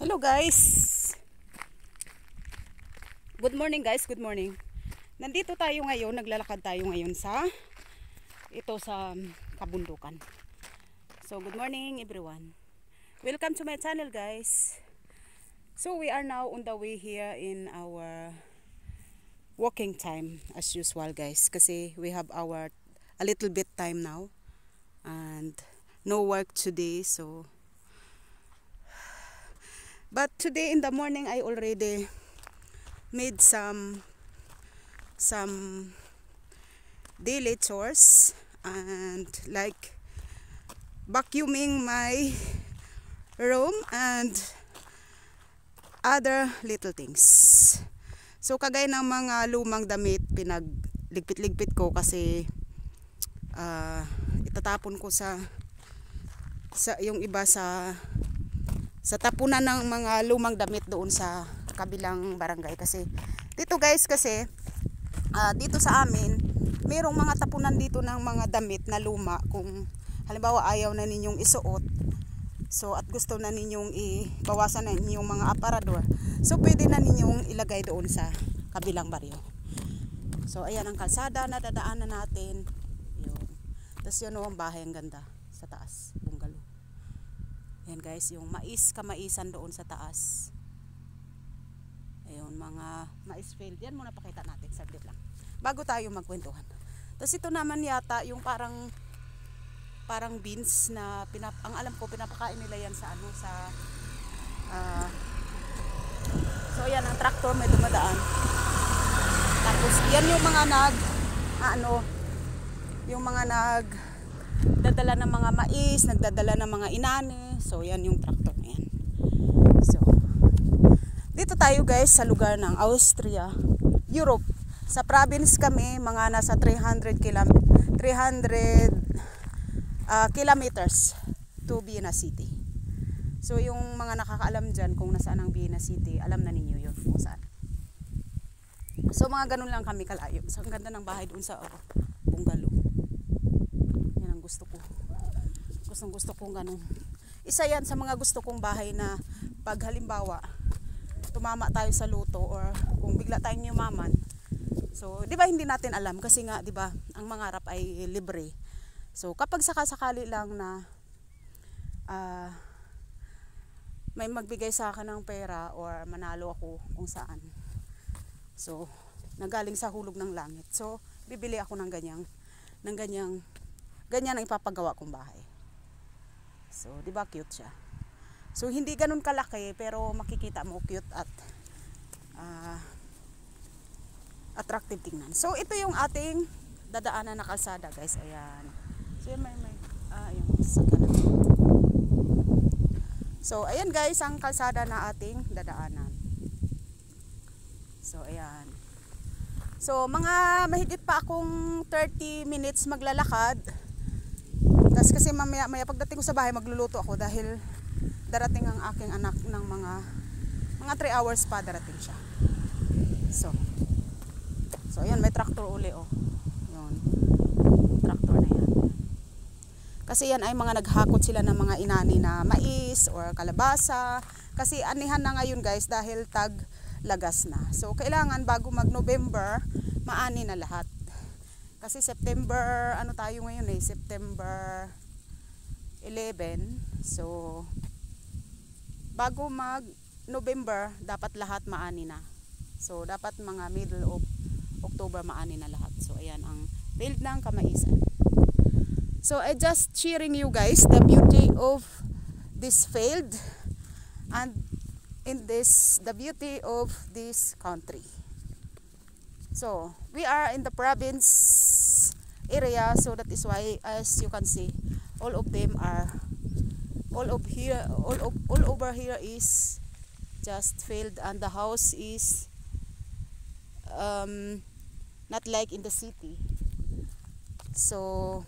Hello guys. Good morning guys, good morning. Nandito tayo ngayon, naglalakad tayo ngayon sa kabundukan. So good morning everyone. Welcome to my channel guys. So we are now on the way here in our walking time as usual guys, kasi we have a little bit time now and no work today, so but today in the morning I already made some daily chores and like vacuuming my room and other little things. So kagaya ng mga lumang damit, pinagligpit-ligpit ko kasi itatapon ko sa yung iba sa tapunan ng mga lumang damit doon sa kabilang barangay. Kasi dito guys, dito sa amin mayroong mga tapunan dito ng mga damit na luma. Kung halimbawa ayaw na ninyong isuot, so at gusto na ninyong ibawasan na ninyong mga aparador, so pwede na ninyong ilagay doon sa kabilang baryo. So ayan ang kalsada na dadaanan natin. Yun. Tapos yun ang bahay, ang ganda sa taas, bungalow. Ayan guys, yung kamaisan doon sa taas. Ayun, mga mais field. Yan muna pakita natin, saglit lang, bago tayo magkwentuhan. Tapos ito naman yata yung parang beans na ang alam ko pinapakain nila yan sa so ayan ang tractor, may dumadaan. Tapos yan yung mga nagdadala ng mga mais, nagdadala ng mga inani. So yan yung tractor na yan. So dito tayo guys sa lugar ng Austria, Europe. Sa province kami, mga nasa 300 kilometers to Vienna City. So yung mga nakakaalam dyan kung nasaan ang Vienna City, alam na ninyo yun kung saan. So mga ganun lang kami kalayo. So ang ganda ng bahay doon sa bungalow. Yan ang gusto ko. Gusto kong ganun. Isa yan sa mga gusto kong bahay na pag halimbawa tumama tayo sa luto or kung bigla tayong yumaman. So, 'di ba hindi natin alam kasi nga 'di ba, ang mangarap ay libre. So, kapag sakasakali lang na may magbigay sa akin ng pera or manalo ako kung saan. So, nanggaling sa hulog ng langit. So, bibili ako ng ganyan ang ipapagawa kong bahay. So, 'di ba cute siya? So, hindi ganun kalaki pero makikita mo cute at attractive tingnan. So, ito yung ating dadaanan na kalsada, guys. Ayan. So, may ayun, sakyanan. So, ayan guys, ang kalsada na ating dadaanan. So, ayan. So, mga mahigit pa akong 30 minutes maglalakad. Tapos kasi maya pagdating ko sa bahay, magluluto ako dahil darating ang aking anak ng mga 3 hours pa darating siya. So ayan, may tractor uli yun, tractor na yan. Kasi yan ay mga naghakot sila ng mga inani na mais or kalabasa. Kasi anihan na ngayon guys dahil lagas na. So kailangan bago mag-November, maani na lahat. Kasi September, tayo ngayon September 11. So bago mag-November, dapat lahat maani na. So dapat mga middle of October maani na lahat. So ayan ang field ng kamaisan. So I just sharing you guys the beauty of this field and the beauty of this country. So we are in the province area, so that is why, as you can see, all over here is just field, and the house is not like in the city. So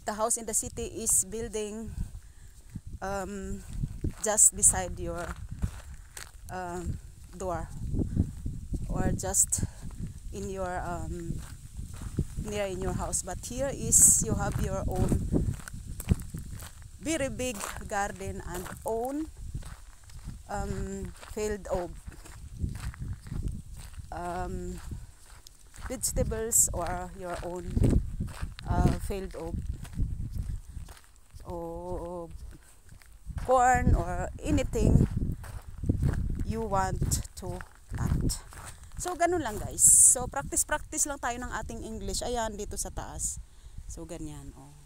the house in the city is building just beside your door or just in your near in your house. But here is you have your own very big garden and own field of vegetables or your own field of corn or anything you want to plant. So ganun lang guys. So practice lang tayo ng ating English. Ayan dito sa taas. So ganyan oh.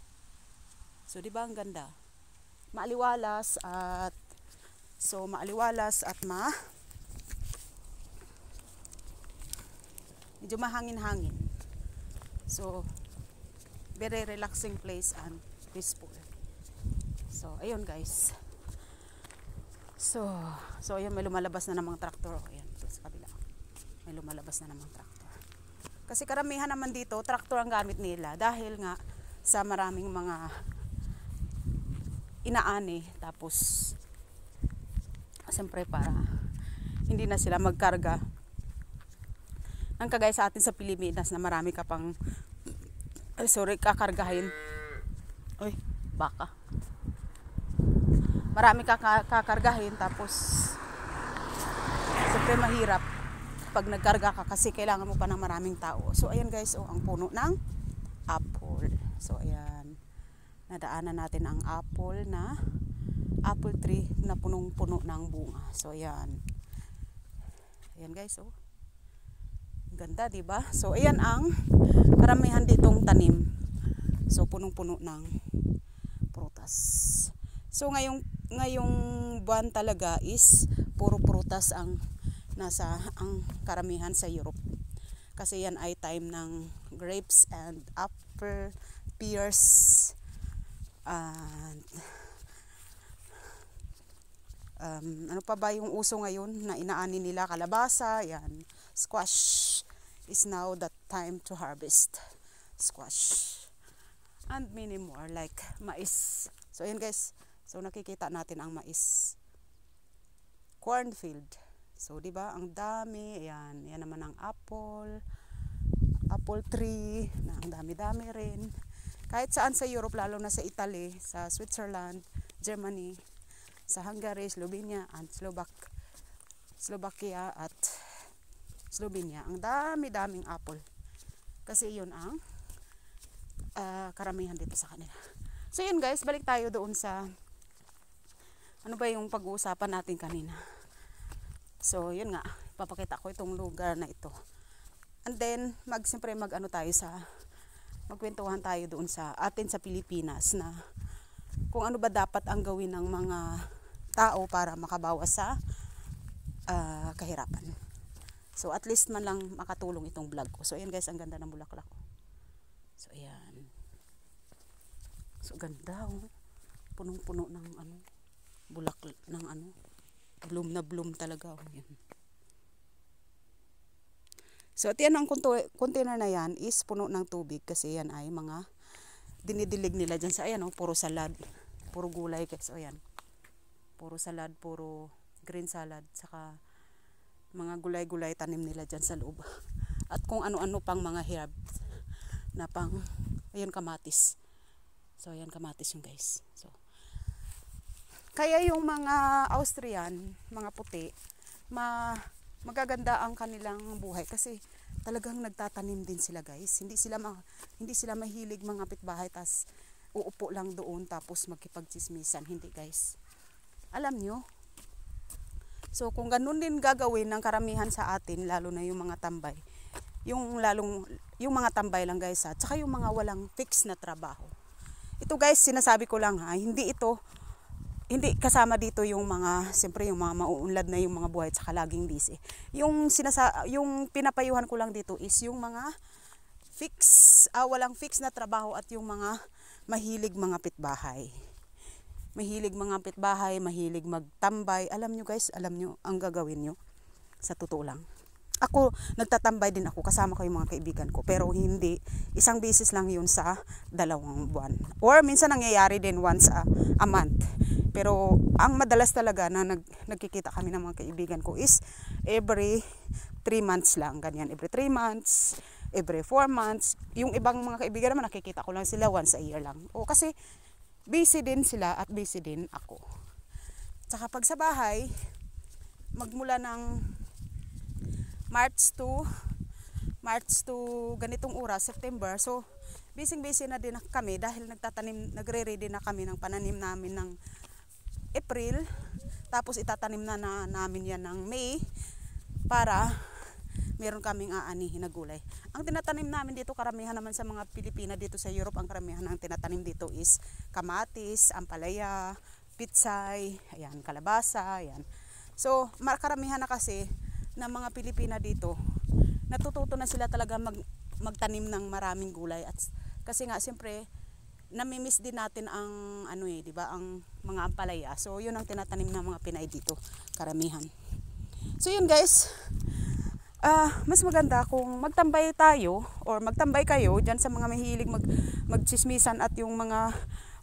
So di ba ang ganda? Maaliwalas at medyo mahangin-hangin. So very relaxing place and peaceful. So ayun guys. So ayun, may lumalabas na namang traktor. Ayan, ito sa kabila. May lumalabas na namang traktor. Kasi karamihan naman dito, traktor ang gamit nila dahil nga sa maraming mga inaani. Tapos, siyempre para hindi na sila magkarga. Ang kagaya sa atin sa Pilipinas na marami ka pang, kakargahin. Uy, baka. Marami ka kakargahin tapos siyempre mahirap pag nagkarga ka kasi kailangan mo pa ng maraming tao. So ayan guys, ang puno ng apple. So ayan, nadaanan natin ang apple tree na punong-puno ng bunga. So ayan. Ayan guys, ganda, 'di ba? So ayan ang karamihan ditong tanim. So punong-puno ng prutas. So ngayong buwan talaga is puro prutas ang karamihan sa Europe. Kasi yan ay time ng grapes and apple, pears, and ano pa ba yung uso ngayon na inaani nila, kalabasa, yan, squash is now the time to harvest squash. And many more like mais. So ayan guys, so nakikita natin ang mais. Cornfield. So, di ba? Ang dami. Ayan. Yan naman ang apple tree. Na ang dami-dami rin. Kahit saan sa Europe, lalo na sa Italy, sa Switzerland, Germany, sa Hungary, Slovenia, and Slovakia at Slovenia. Ang dami-daming apple. Kasi yun ang karamihan dito sa kanila. So, yun guys. Balik tayo doon sa ano ba yung pag-uusapan natin kanina. So, yun nga, papakita ko itong lugar na ito. And then, magkwentuhan tayo doon sa atin sa Pilipinas na kung ano ba dapat ang gawin ng mga tao para makabawas sa kahirapan. So, at least man lang makatulong itong vlog ko. So, ayan guys, ang ganda ng bulaklak ko. So, ayan. So, ganda punong-puno ng bulaklak ng bloom na bloom talaga. Yan. So at yan ang container na yan is puno ng tubig kasi yan ay mga dinidilig nila dyan sa ayan puro salad, puro gulay guys. So ayan, puro salad, puro green salad, saka mga gulay-gulay tanim nila dyan sa loob. At kung ano-ano pang mga herbs na pang, ayan kamatis. So ayan kamatis yung guys. So kaya yung mga Austrian, mga puti, magaganda ang kanilang buhay kasi talagang nagtatanim din sila guys. Hindi sila mahilig mga kapitbahay tas uupo lang doon tapos magkipagchismisan. Hindi guys. Alam nyo? So kung ganun din gagawin ng karamihan sa atin, lalo na yung mga tambay. Yung mga tambay lang guys at saka yung mga walang fix na trabaho. Ito guys, sinasabi ko lang hindi kasama dito yung mga, siyempre yung mga mauunlad na yung mga buhay at saka laging busy. Yung pinapayuhan ko lang dito is yung mga walang fix na trabaho at yung mga mahilig mga pitbahay. Mahilig magtambay. Alam nyo guys, ang gagawin nyo. Sa totoo lang. Ako, nagtatambay din ako, kasama ko yung mga kaibigan ko. Pero hindi, isang beses lang yun sa 2 buwan. Or minsan nangyayari din once a month. Pero ang madalas talaga na nagkikita kami ng mga kaibigan ko is every 3 months lang. Ganyan, every 3 months, every 4 months. Yung ibang mga kaibigan naman nakikita ko lang sila once a year lang. Kasi busy din sila at busy din ako. Tsaka pag sa bahay, magmula ng March to ganitong oras, September. So, busy na din kami dahil nagre-ready na kami ng pananim namin ng April. Tapos itatanim na namin yan ng May para meron kaming aanihin na gulay. Ang tinatanim namin dito, karamihan naman sa mga Pilipina dito sa Europe, ang karamihan ng tinatanim dito is kamatis, ampalaya, pitsay, ayan, kalabasa, ayan. So, karamihan na kasi ng mga Pilipina dito, natututo na sila talaga magtanim ng maraming gulay. At kasi nga siyempre namimiss din natin ang di ba, ang mga ampalaya. So, yun ang tinatanim ng mga Pinay dito, karamihan. So, yun guys. Mas maganda kung magtambay tayo or magtambay kayo dyan sa mga mahilig magchismisan at yung mga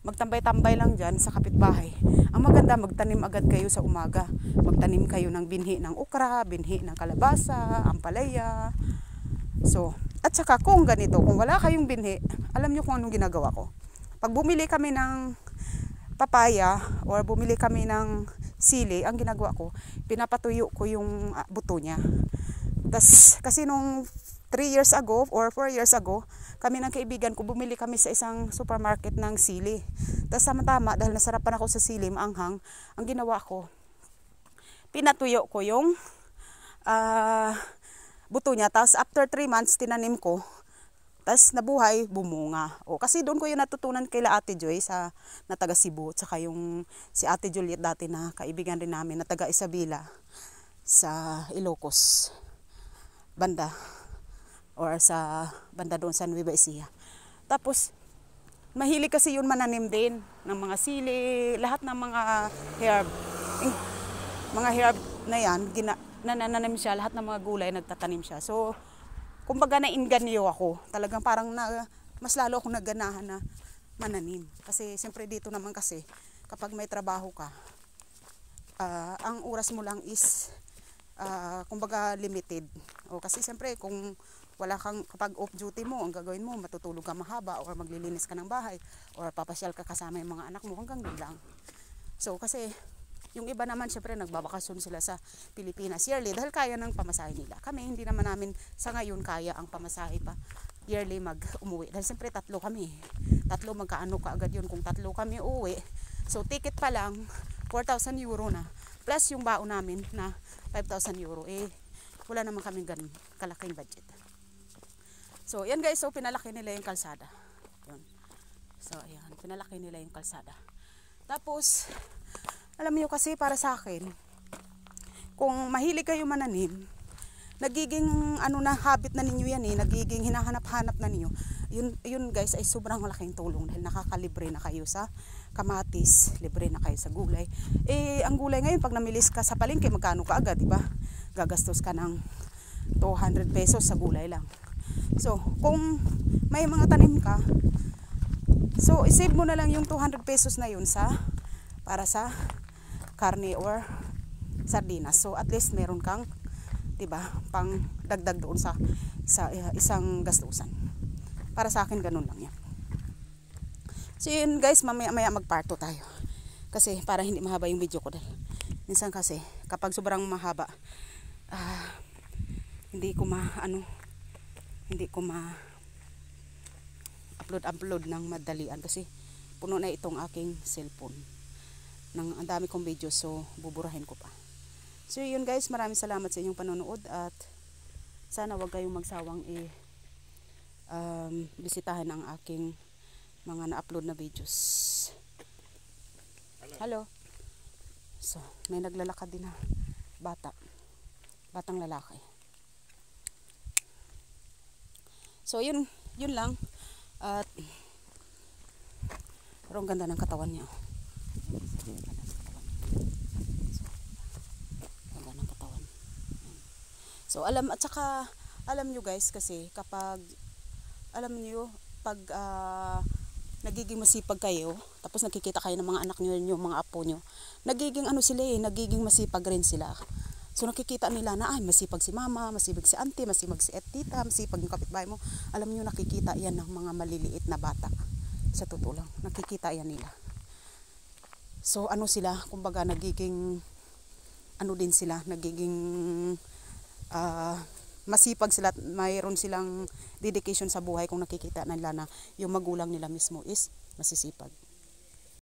magtambay-tambay lang dyan sa kapitbahay. Ang maganda, magtanim agad kayo sa umaga. Magtanim kayo ng binhi ng okra, binhi ng kalabasa, ampalaya. So, at saka kung ganito, kung wala kayong binhi, alam nyo kung anong ginagawa ko. Pag bumili kami ng papaya or bumili kami ng sili, ang ginagawa ko, pinapatuyo ko yung buto niya. Kasi nung 3 years ago or 4 years ago, kami ng kaibigan ko, bumili kami sa isang supermarket ng sili. Tapos tama-tama, dahil nasarapan ako sa sili, maanghang, ang ginawa ko, pinatuyo ko yung buto niya. Tapos after 3 months, tinanim ko. Tapos nabuhay, bumunga. Kasi doon ko yung natutunan kay Ate Joy na taga Cebu. Tsaka yung si Ate Juliet dati na kaibigan rin namin na taga Isabela sa Ilocos banda or sa banda doon sa Nueva Ecija. Tapos mahilig kasi yun mananim din ng mga sili, lahat ng mga herb. Mga herb na yan, nanananim siya, lahat ng mga gulay nagtatanim siya. So, kumbaga nainganyo ako. Talagang parang mas lalo akong nagganahan na mananim. Kasi siyempre dito naman kasi, kapag may trabaho ka, ang oras mo lang is kumbaga limited. Kasi siyempre kung wala kang, kapag off duty mo, ang gagawin mo, matutulog ka mahaba or maglilinis ka ng bahay or papasyal ka kasama yung mga anak mo, hanggang doon lang. So kasi yung iba naman siyempre nagbabakasyon sila sa Pilipinas yearly dahil kaya ng pamasahe nila. Kami hindi naman namin sa ngayon kaya ang pamasahe pa yearly umuwi. Dahil siyempre 3 kami. 3 magkaano ka agad yun kung 3 kami uuwi. So ticket pa lang 4,000 euro na. Plus yung baon namin na 5,000 euro. Wala naman kaming ganun kalaking budget. So yan guys, so pinalaki nila yung kalsada. Yun. So ayan, pinalaki nila yung kalsada. Tapos alam niyo kasi para sa akin, kung mahilig kayo mananim, nagiging na habit na ninyo yan nagiging hinahanap-hanap na ninyo. Yun guys ay sobrang malaking tulong dahil nakakalibre na kayo sa kamatis, libre na kayo sa gulay. Ang gulay ngayon pag namilis ka sa palengke, magkano ka agad, di ba? Gagastos ka ng 200 pesos sa gulay lang. So, kung may mga tanim ka, so isave mo na lang yung 200 pesos na yun para sa karne or sardinas. So at least meron kang, 'di ba, pang dagdag doon sa isang gastusan. Para sa akin ganun lang 'yan. So yun guys, mamaya mag-part 2 tayo. Kasi para hindi mahaba yung video ko dahil minsan kasi kapag sobrang mahaba hindi ko upload ng madalian kasi puno na itong aking cellphone. Ang dami kong video, so buburahin ko pa. So yun guys, maraming salamat sa inyong panonood at sana wag kayong magsawang bisitahin ang aking mga na-upload na videos. Hello. So may naglalakad din na batang lalaki. So yun lang at pero ang ganda ng katawan niya. So alam nyo guys, kasi kapag nagiging masipag kayo, tapos nakikita kayo ng mga anak nyo, yung mga apo nyo, nagiging nagiging masipag rin sila. So nakikita nila na masipag si mama, masipag si auntie, masipag si tita, masipag yung kapitbahay mo. Alam nyo, nakikita yan ng mga maliliit na bata. Sa totoo lang, nakikita yan nila. So sila, kumbaga nagiging ano din sila, nagiging masipag sila at mayroon silang dedication sa buhay kung nakikita nila na yung magulang nila mismo is masisipag.